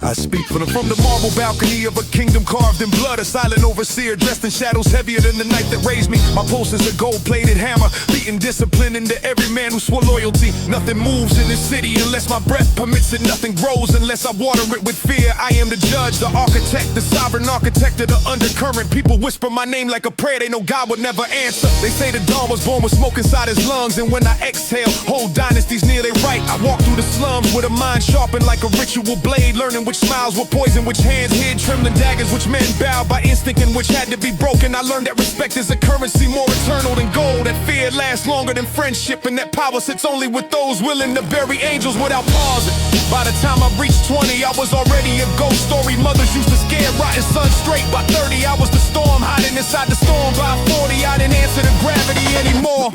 I speak from the marble balcony of a kingdom carved in blood. A silent overseer dressed in shadows heavier than the night that raised me. My pulse is a gold-plated hammer, beating discipline into every man who swore loyalty. Nothing moves in this city unless my breath permits it. Nothing grows unless I water it with fear. I am the judge, the architect, the sovereign architect of the undercurrent. People whisper my name like a prayer they know God would never answer. They say the dawn was born with smoke inside his lungs, and when I exhale, whole dynasties near their right. I walk through the slums with a mind sharpened like a ritual blade, learning which smiles were poison, which hands hid trembling daggers, which men bowed by instinct and which had to be broken. I learned that respect is a currency more eternal than gold, that fear lasts longer than friendship, and that power sits only with those willing to bury angels without pausing. By the time I reached 20, I was already a ghost story. Mothers used to scare rotten sons straight. By 30, I was the storm, hiding inside the storm. By 40, I didn't answer to gravity anymore.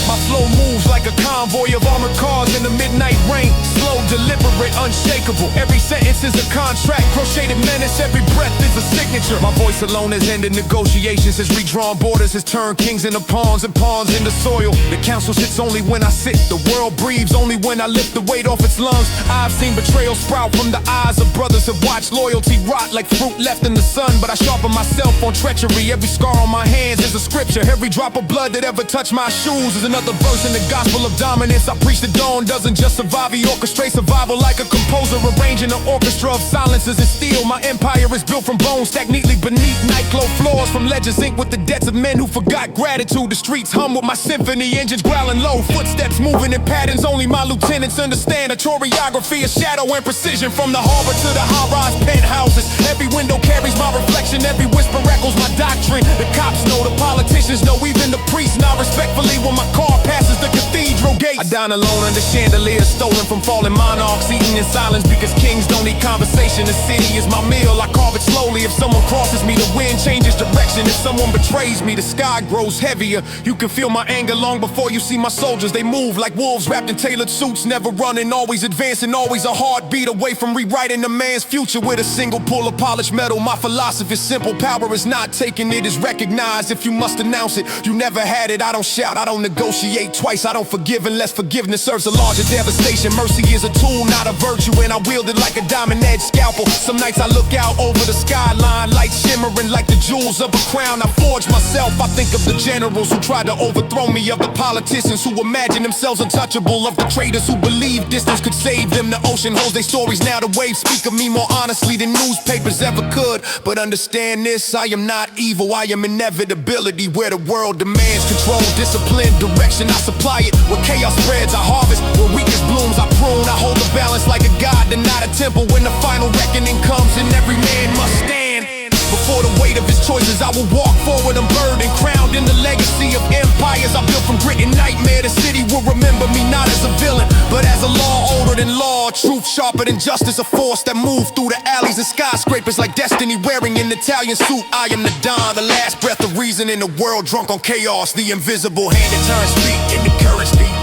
My flow moves like a convoy of armored cars in the midnight rain. Slow, deliberate, unshakable. Every sentence is a contract, crocheted menace. Every breath is a signature. My voice alone has ended negotiations, has redrawn borders, has turned kings into pawns and pawns into soil. The council sits only when I sit. The world breathes only when I lift the weight off its lungs. I've seen betrayal sprout from the eyes of brothers, have watched loyalty rot like fruit left in the sun. But I sharpen myself on treachery. Every scar on my hands is a scripture. Every drop of blood that ever touched my shoes is another verse in the gospel of dominance. I preach the dawn doesn't just survive, he orchestrates survival like a composer arranging an orchestra of silences and steel. My empire is built from bones stacked neatly beneath nightclub floors, from legends inked with the debts of men who forgot gratitude. The streets hum with my symphony, engines growling low, footsteps moving in patterns only my lieutenants understand. A choreography of shadow and precision, from the harbor to the high-rise penthouses. Every window carries my reflection, every whisper echoes my doctrine. The cops know, the politicians know, even the priests nod respectfully when my car passes the cathedral gates. I dine alone under chandeliers stolen from fallen monarchs, eating in silence because kings don't need conversation. The city is my meal, I carve it slowly. If someone crosses me, the wind changes direction. If someone betrays me, the sky grows heavier. You can feel my anger long before you see my soldiers. They move like wolves wrapped in tailored suits, never running, always advancing, always a heartbeat away from rewriting a man's future with a single pull of polished metal. My philosophy is simple, power is not taken, it is recognized. If you must announce it, you never had it. I don't shout, I don't negotiate twice, I don't forgive unless forgiveness serves a larger devastation. Mercy is a tool, not a virtue, and I wield it like a diamond-edged scalpel. Some nights I look out over the skyline, lights shimmering like the jewels of a crown. I forge myself, I think of the generals who tried to overthrow me, of the politicians who imagine themselves untouchable, of the traitors who believe distance could save them. The ocean holds their stories now, the waves speak of me more honestly than newspapers ever could. But understand this, I am not evil, I am inevitability. Where the world demands control, discipline, direction, I supply it. Where chaos spreads, I harvest. Where weakness blooms, I prune. I hold the balance like a god and not a temple. When the final reckoning comes and every man must stand before the weight of his choices, I will walk forward unburdened, crowned in the legacy of empires I built from grit and nightmare. The city will remember me not as a villain, but as a law older than law. Truth sharper than justice, a force that moves through the alleys and skyscrapers like destiny, wearing an Italian suit. I am the dawn, the last breath of reason in a world drunk on chaos. The invisible hand that turns feet into courage beat.